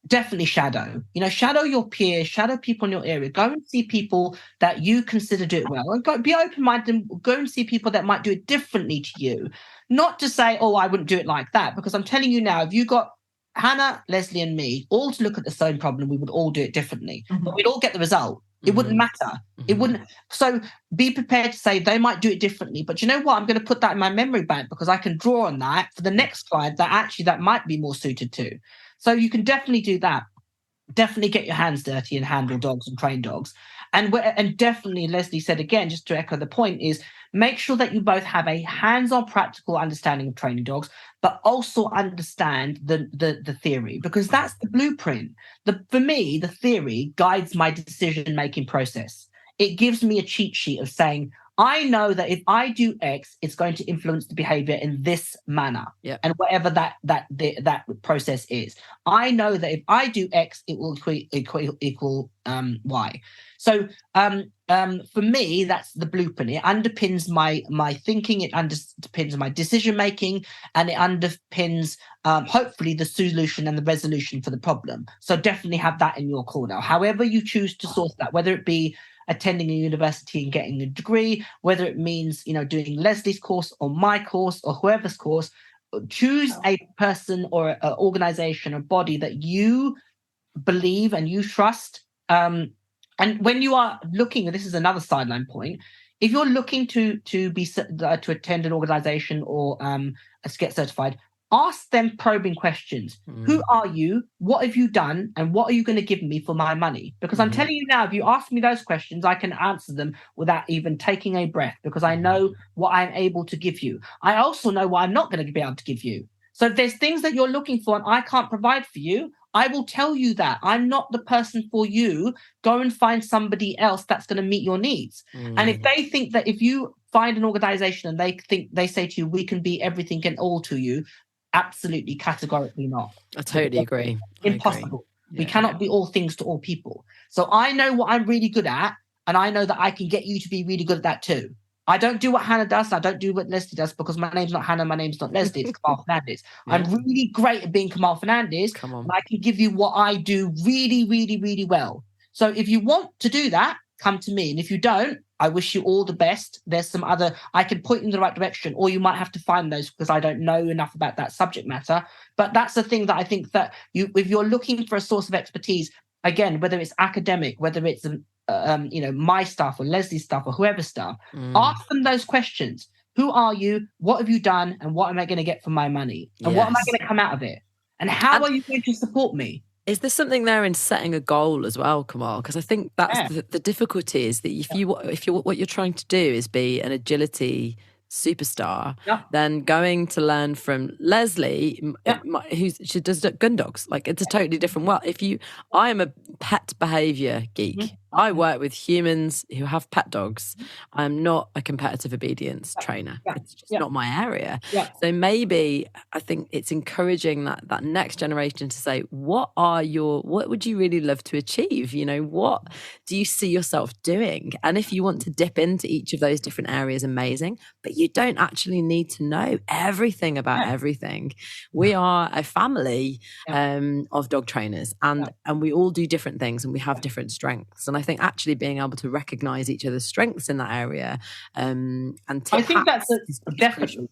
definitely shadow. Shadow your peers, shadow people in your area. Go and see people that you consider do it well, and be open-minded and go and see people that might do it differently to you. Not to say, oh, I wouldn't do it like that, because I'm telling you now, if you got Hannah, Leslie, and me all to look at the same problem, we would all do it differently, but we'd all get the result. It wouldn't matter. It wouldn't. So be prepared to say they might do it differently, but you know what? I'm going to put that in my memory bank, because I can draw on that for the next client that might be more suited to. So you can definitely do that. Definitely get your hands dirty and handle dogs and train dogs. And definitely, Leslie said again, just to echo the point, is make sure that you both have a hands-on practical understanding of training dogs, but also understand the theory, because that's the blueprint. For me, the theory guides my decision-making process. It gives me a cheat sheet of saying, I know that if I do X, it's going to influence the behavior in this manner, and whatever that process is. I know that if I do X, it will equal Y. So for me, that's the blueprint. It underpins my thinking, it underpins my decision making, and it underpins hopefully the solution and the resolution for the problem. So definitely have that in your corner. However you choose to source that, whether it be attending a university and getting a degree, whether it means doing Leslie's course or my course or whoever's course, choose a person or an organization or body that you believe and you trust. And when you are looking, and this is another sideline point, if you're looking to attend an organization or to get certified, ask them probing questions. Who are you? What have you done? And what are you going to give me for my money? Because I'm telling you now, if you ask me those questions, I can answer them without even taking a breath, because I know what I'm able to give you. I also know what I'm not going to be able to give you. So if there's things that you're looking for and I can't provide for you, I will tell you that. I'm not the person for you. Go and find somebody else that's going to meet your needs. And if they think that if you find an organization and they say to you, we can be everything and all to you, absolutely, categorically not. I totally agree. Impossible. We cannot be all things to all people. So I know what I'm really good at, and I know that I can get you to be really good at that too. I don't do what Hannah does. I don't do what Leslie does, because my name's not Hannah. My name's not Leslie. It's Kamal Fernandez. I'm really great at being Kamal Fernandez. Come on. And I can give you what I do really, really, really well. So if you want to do that, come to me. And if you don't, I wish you all the best. There's some other, I can point you in the right direction, or you might have to find those, because I don't know enough about that subject matter. But that's the thing that I think that if you're looking for a source of expertise, again, whether it's academic, whether it's my stuff or Leslie's stuff or whoever's stuff, ask them those questions. Who are you? What have you done? And what am I going to get for my money? And what am I going to come out of it? And how are you going to support me? Is there something there in setting a goal as well, Kamal? Because I think that's the difficulty, is that if what you're trying to do is be an agility superstar, then going to learn from Leslie, she does gun dogs, like it's a totally different world. I am a pet behaviour geek. I work with humans who have pet dogs. I'm not a competitive obedience trainer. It's just not my area. So maybe I think it's encouraging that next generation to say, what would you really love to achieve? What do you see yourself doing? And if you want to dip into each of those different areas, amazing. But you don't actually need to know everything about everything. We are a family of dog trainers, and we all do different things, and we have different strengths. And I think actually being able to recognize each other's strengths in that area, and I think that's definitely.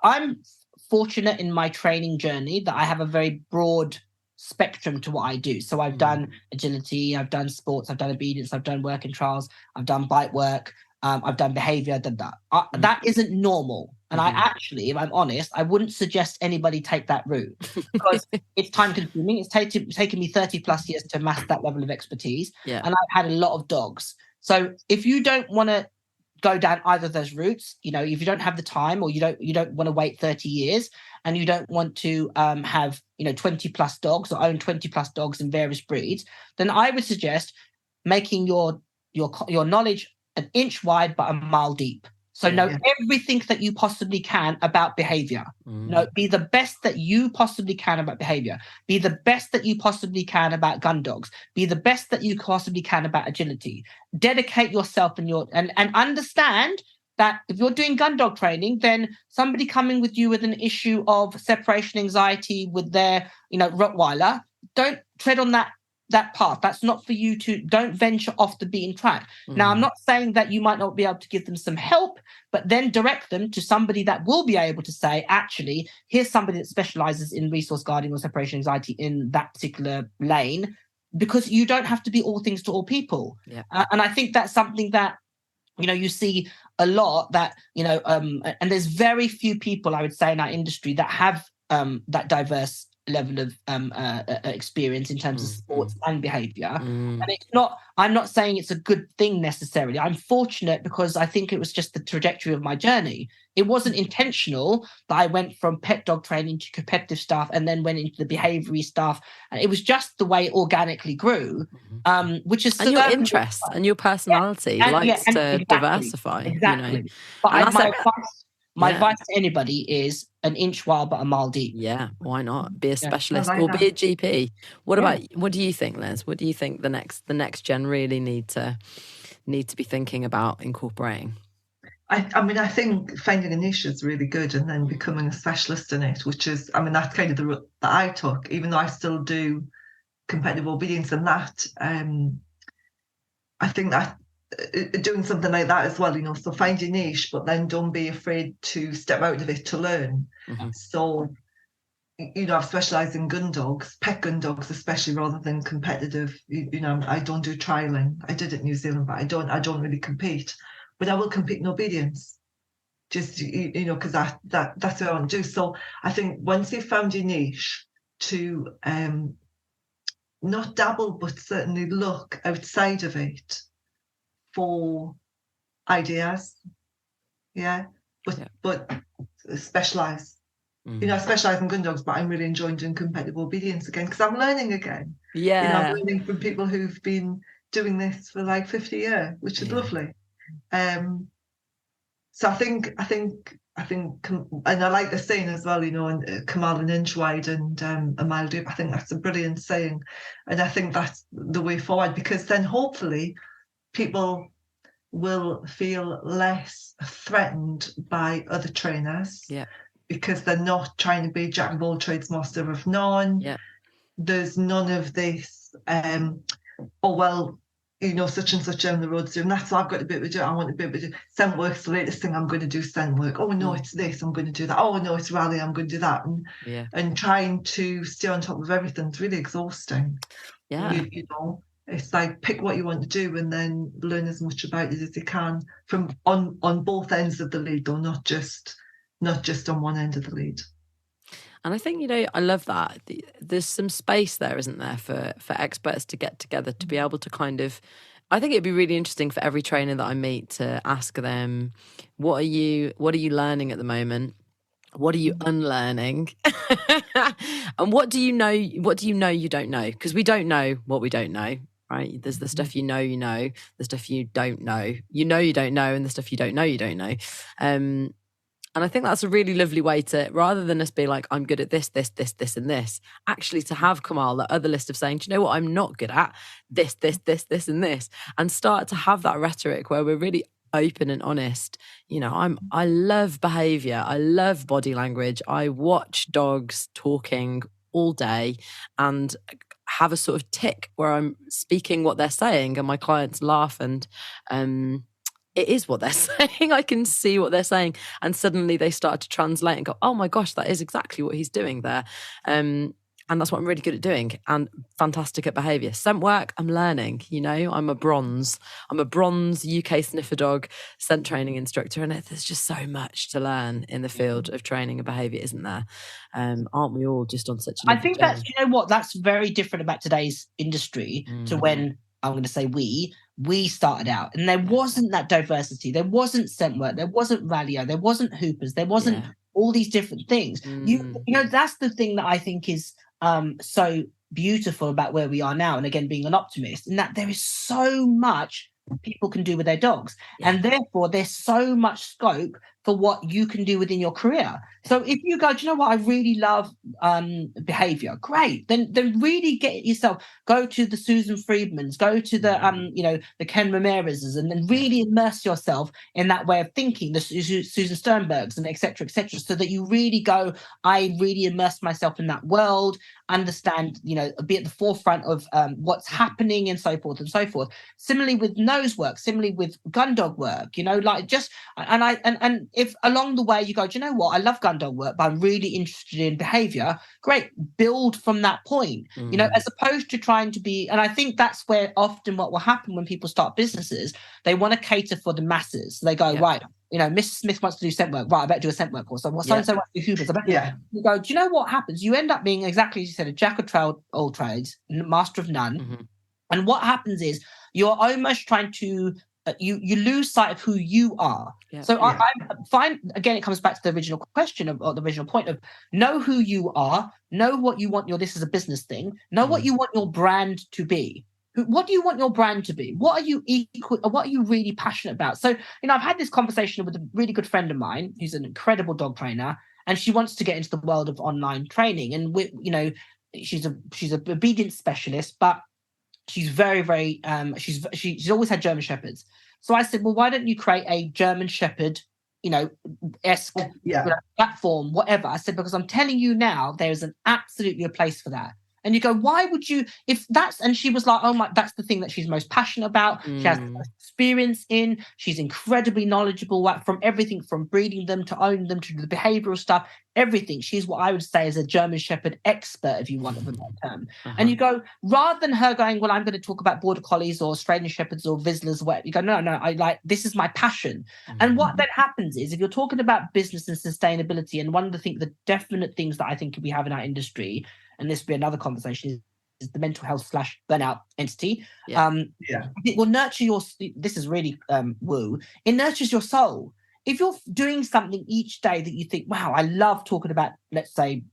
I'm fortunate in my training journey that I have a very broad spectrum to what I do. So I've done agility, I've done sports, I've done obedience, I've done work and trials, I've done bite work, I've done behavior, I've done that. That isn't normal. And I actually, if I'm honest, I wouldn't suggest anybody take that route, because it's time consuming. It's taken me 30 plus years to amass that level of expertise. And I've had a lot of dogs. So if you don't want to go down either of those routes, if you don't have the time, or you don't want to wait 30 years, and you don't want to have 20 plus dogs, or own 20 plus dogs in various breeds, then I would suggest making your knowledge an inch wide but a mile deep. So know everything that you possibly can about behavior. Be the best that you possibly can about behavior. Be the best that you possibly can about gun dogs. Be the best that you possibly can about agility. Dedicate yourself and understand that if you're doing gun dog training, then somebody coming with you with an issue of separation anxiety with their Rottweiler, don't tread on that path. That's not for you to. Don't venture off the beaten track. Now, I'm not saying that you might not be able to give them some help, but then direct them to somebody that will be able to say, actually, here's somebody that specializes in resource guarding or separation anxiety in that particular lane, because you don't have to be all things to all people. And I think that's something that you see a lot, that and there's very few people, I would say, in our industry that have that diverse level of experience in terms of sports and behavior. And I'm not saying it's a good thing necessarily. I'm fortunate because I think it was just the trajectory of my journey. It wasn't intentional that I went from pet dog training to competitive stuff and then went into the behaviour stuff. And it was just the way it organically grew, which is and your interest and your personality likes to diversify. Exactly. But my advice to anybody is an inch wide but a mile deep. Yeah, why not? Be a specialist or be a GP. What do you think, Les? What do you think the next gen really need to be thinking about incorporating? I mean, I think finding a niche is really good, and then becoming a specialist in it, which is, I mean, that's kind of the route that I took, even though I still do competitive obedience and that. I think that doing something like that as well, so find your niche, but then don't be afraid to step out of it to learn. So, I've specialised in gun dogs, pet gun dogs especially, rather than competitive. I don't do trialing. I did it in New Zealand, but I don't really compete. But I will compete in obedience, just because that's what I want to do. So I think once you've found your niche, to not dabble, but certainly look outside of it for ideas, but specialise. I specialise in gun dogs, but I'm really enjoying doing competitive obedience again, because I'm learning again. I'm learning from people who've been doing this for like 50 years, which is lovely. So I think I think, and I like the saying as well, you know, and Kamal an inch wide and a mile deep. I think that's a brilliant saying, and I think that's the way forward, because then hopefully people will feel less threatened by other trainers. Yeah. Because they're not trying to be jack of all trades, master of none. Yeah. There's none of this, oh, well, you know, such and such down the road doing that's what I've got to be able to do. I want to be able to do. Scent work's the latest thing I'm going to do, scent work. Oh, no, it's this, I'm going to do that. Oh, no, it's rally, I'm going to do that. And trying to stay on top of everything's really exhausting. Yeah. You know, it's like pick what you want to do and then learn as much about it as you can from on both ends of the lead, though, not just on one end of the lead. And I think, you know, I love that. There's some space there, isn't there, for experts to get together, to be able to kind of, I think it'd be really interesting for every trainer that I meet to ask them, what are you learning at the moment? What are you unlearning? And what do you know you don't know? Because we don't know what we don't know, right? There's the stuff you know, the stuff you don't know. You don't know, and the stuff you don't know, know. And I think that's a really lovely way to, rather than us be like, I'm good at this, and this, actually to have Kamal, that other list of saying, do you know what I'm not good at? This, and this. And start to have that rhetoric where we're really open and honest. You know, I love behaviour. I love body language. I watch dogs talking all day and have a sort of tick where I'm speaking what they're saying and my clients laugh and it is what they're saying. I can see what they're saying. And suddenly they start to translate and go, oh my gosh, that is exactly what he's doing there. And that's what I'm really good at doing and fantastic at behaviour. Scent work, I'm learning, you know, I'm a bronze UK sniffer dog scent training instructor. And there's just so much to learn in the field of training and behaviour, isn't there? Aren't we all just on such a I think journey? That's, you know what, that's very different about today's industry to when, I'm going to say we started out, and there wasn't that diversity. There wasn't scent work. There wasn't rallyo. There wasn't hoopers. There wasn't all these different things. You know, that's the thing that I think is so beautiful about where we are now. And again, being an optimist, in that there is so much people can do with their dogs, and therefore there's so much scope for what you can do within your career. So if you go, do you know what, I really love behaviour, great, then really get yourself, go to the Susan Friedmans, go to the you know, the Ken Ramirez's, and then really immerse yourself in that way of thinking, the Susan Sternbergs and etc., so that you really go, I really immerse myself in that world, understand, you know, be at the forefront of what's happening and so forth and so forth. Similarly with nose work, similarly with gun dog work, you know, like just, and if along the way you go, do you know what, I love gun dog work, but I'm really interested in behaviour, great, build from that point, you know, as opposed to trying to be, and I think that's where often what will happen when people start businesses, they want to cater for the masses. They go, right, you know, Mrs. Smith wants to do scent work, right, I better do a scent work course. So so-and-so wants to do hoovers, I better you go, do you know what happens? You end up being exactly as you said, a jack of all trades, master of none. And what happens is you're almost trying to you lose sight of who you are. I find, again, it comes back to the original question or the original point of know who you are, know what you want this is a business thing, know what you want your brand to be. What do you want your brand to be? What are you what are you really passionate about? So, you know, I've had this conversation with a really good friend of mine who's an incredible dog trainer, and she wants to get into the world of online training. And you know, she's a obedience specialist, but she's very, very she's always had German Shepherds. So I said, well, why don't you create a German Shepherd, you know, esque platform, whatever. I said, because I'm telling you now, there's absolutely a place for that. And you go, why would you, if that's, and she was like, oh my, that's the thing that she's most passionate about. She has the most experience in, she's incredibly knowledgeable from everything from breeding them to owning them to the behavioural stuff, everything. She's what I would say is a German Shepherd expert, if you want of that term. And you go, rather than her going, well, I'm going to talk about Border Collies or Australian Shepherds or Vizslas, whatever, you go, no, I like, this is my passion. And what then happens is, if you're talking about business and sustainability, and one of the definite things that I think we have in our industry, and this will be another conversation, is the mental health / burnout entity. It will nurture your, this is really woo, it nurtures your soul. If you're doing something each day that you think, wow, I love talking about, let's say,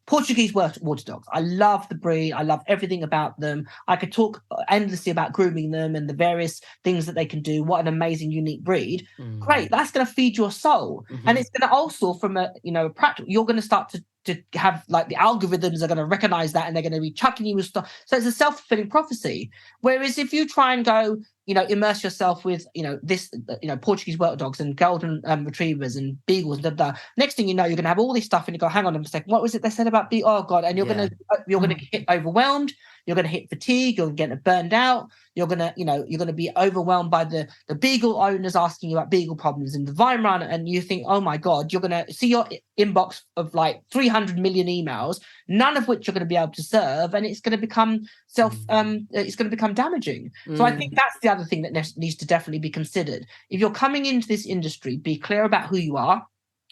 Portuguese water dogs. I love the breed. I love everything about them. I could talk endlessly about grooming them and the various things that they can do. What an amazing, unique breed. Great. That's going to feed your soul. And it's going to also, from a practical, you're going to start to have, like, the algorithms are going to recognize that and they're going to be chucking you with stuff. So it's a self-fulfilling prophecy. Whereas if you try and go, immerse yourself with, this, Portuguese water dogs and golden retrievers and beagles, blah, blah. Next thing you know, you're going to have all this stuff and you go, hang on a second, what was it they said about oh God, and you're going to get overwhelmed, you're going to hit fatigue, you're going to get burned out, you're going to be overwhelmed by the beagle owners asking you about beagle problems in the Weimar, and you think, oh my God, you're going to see your inbox of like 300 million emails, none of which you're going to be able to serve, and it's going to become it's going to become damaging. So I think that's the other thing that needs to definitely be considered. If you're coming into this industry, be clear about who you are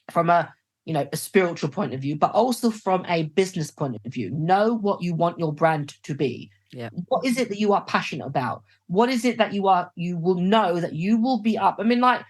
from a spiritual point of view, but also from a business point of view. Know what you want your brand to be. Yeah. What is it that you are passionate about? What is it that you will know that you will be up? I mean, like,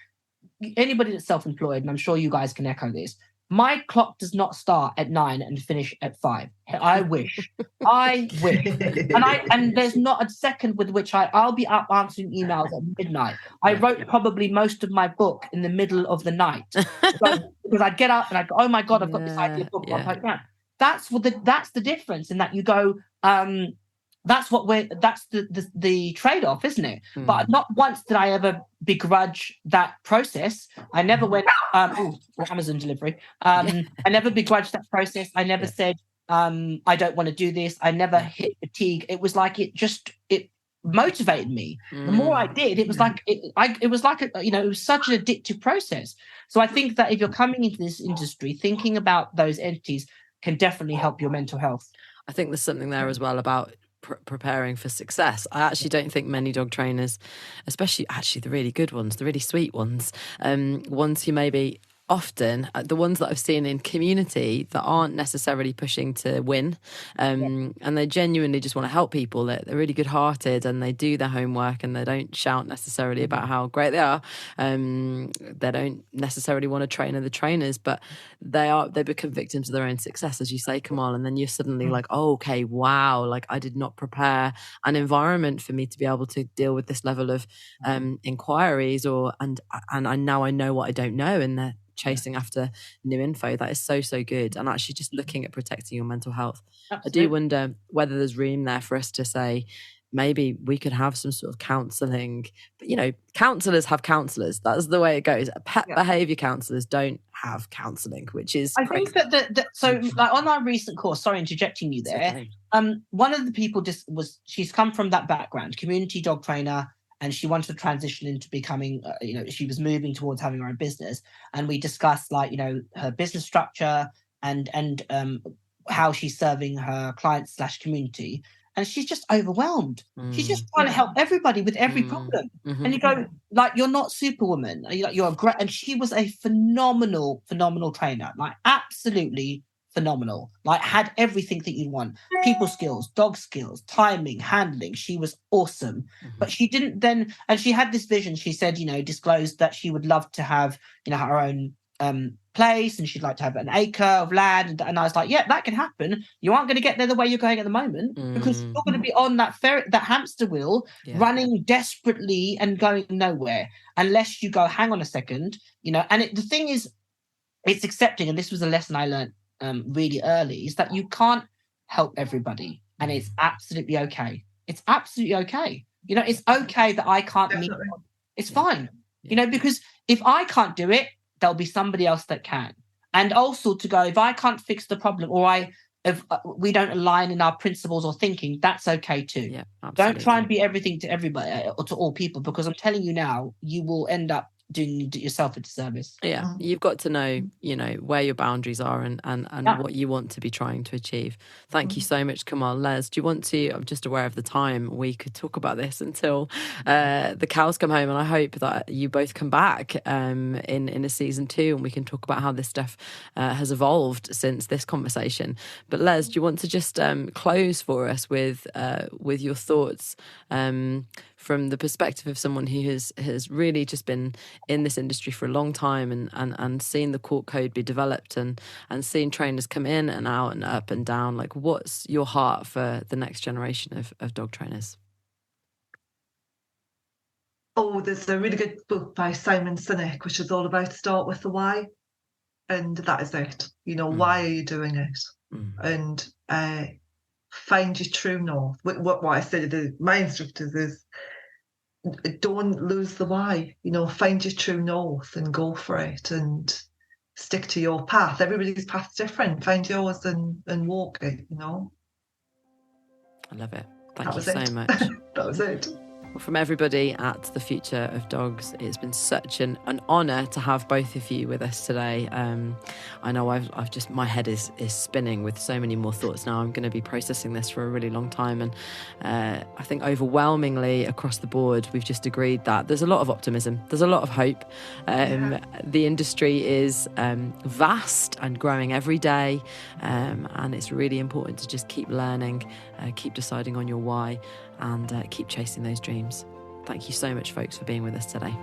anybody that's self-employed, and I'm sure you guys can echo this, my clock does not start at 9 and finish at 5. I wish. And there's not a second with which I'll be up answering emails at midnight. I wrote probably most of my book in the middle of the night because I'd get up and I'd go, oh my God, I've got this idea book. Yeah. That's the difference, in that you go, that's the trade-off, isn't it? But not once did I ever begrudge that process. I never went Amazon delivery. I never begrudged that process. I never said I don't want to do this. I never hit fatigue. It was like it motivated me. The more I did, it was like it was such an addictive process. So I think that if you're coming into this industry, thinking about those entities can definitely help your mental health. I think there's something there as well about preparing for success. I actually don't think many dog trainers, especially actually the really good ones, the really sweet ones, ones who maybe often, the ones that I've seen in community that aren't necessarily pushing to win, and they genuinely just want to help people. They're really good-hearted and they do their homework and they don't shout necessarily about how great they are. They don't necessarily want to train other trainers, but they become victims of their own success, as you say, Kamal. And then you're suddenly like, oh, okay, wow, like I did not prepare an environment for me to be able to deal with this level of inquiries, and now I know what I don't know, and they're chasing after new info. That is so good. And actually just looking at protecting your mental health. Absolutely. I do wonder whether there's room there for us to say, maybe we could have some sort of counselling. But, counsellors have counsellors. That's the way it goes. Pet behaviour counsellors don't have counselling, which is I think that so like on our recent course, sorry, interjecting you there, one of the people she's come from that background, community dog trainer, and she wanted to transition into becoming, she was moving towards having her own business. And we discussed her business structure and how she's serving her clients / community. And she's just overwhelmed. She's just trying to help everybody with every problem. And you go, like, you're not Superwoman. You're a great, and she was a phenomenal trainer, like absolutely phenomenal, like had everything that you'd want: people skills, dog skills, timing, handling. She was awesome. But she didn't then, and she had this vision, she said, disclosed that she would love to have her own place, and she'd like to have an acre of land, and I was like, yeah, that can happen. You aren't going to get there the way you're going at the moment, because you're going to be on that hamster wheel, running desperately and going nowhere, unless you go, hang on a second, and the thing is, it's accepting, and this was a lesson I learned really early, is that you can't help everybody, and it's absolutely okay. It's absolutely okay. It's okay that I can't meet. It's fine. Because if I can't do it, there'll be somebody else that can. And also to go, if I can't fix the problem, or if we don't align in our principles or thinking, that's okay too. Yeah, absolutely. Don't try and be everything to everybody or to all people, because I'm telling you now, you will end up doing yourself a disservice. Yeah, you've got to know, where your boundaries are and what you want to be trying to achieve. Thank you so much, Kamal. Les, do you want to, I'm just aware of the time, we could talk about this until the cows come home, and I hope that you both come back in a season 2 and we can talk about how this stuff has evolved since this conversation. But Les, do you want to just close for us with your thoughts from the perspective of someone who has really just been in this industry for a long time and seen the court code be developed and seen trainers come in and out and up and down, like, what's your heart for the next generation of dog trainers? Oh, there's a really good book by Simon Sinek, which is all about start with the why. And that is it. Why are you doing it? And find your true north. What I say to my instructors is, don't lose the why. Find your true north and go for it and stick to your path. Everybody's path's different. Find yours and walk it, I love it. Thank you so much. That was it. Well, from everybody at The Future of Dogs, it's been such an honour to have both of you with us today. I know I've just, my head is spinning with so many more thoughts now. I'm going to be processing this for a really long time. And I think overwhelmingly across the board, we've just agreed that there's a lot of optimism. There's a lot of hope. The industry is vast and growing every day. And it's really important to just keep learning, keep deciding on your why, and keep chasing those dreams. Thank you so much, folks, for being with us today.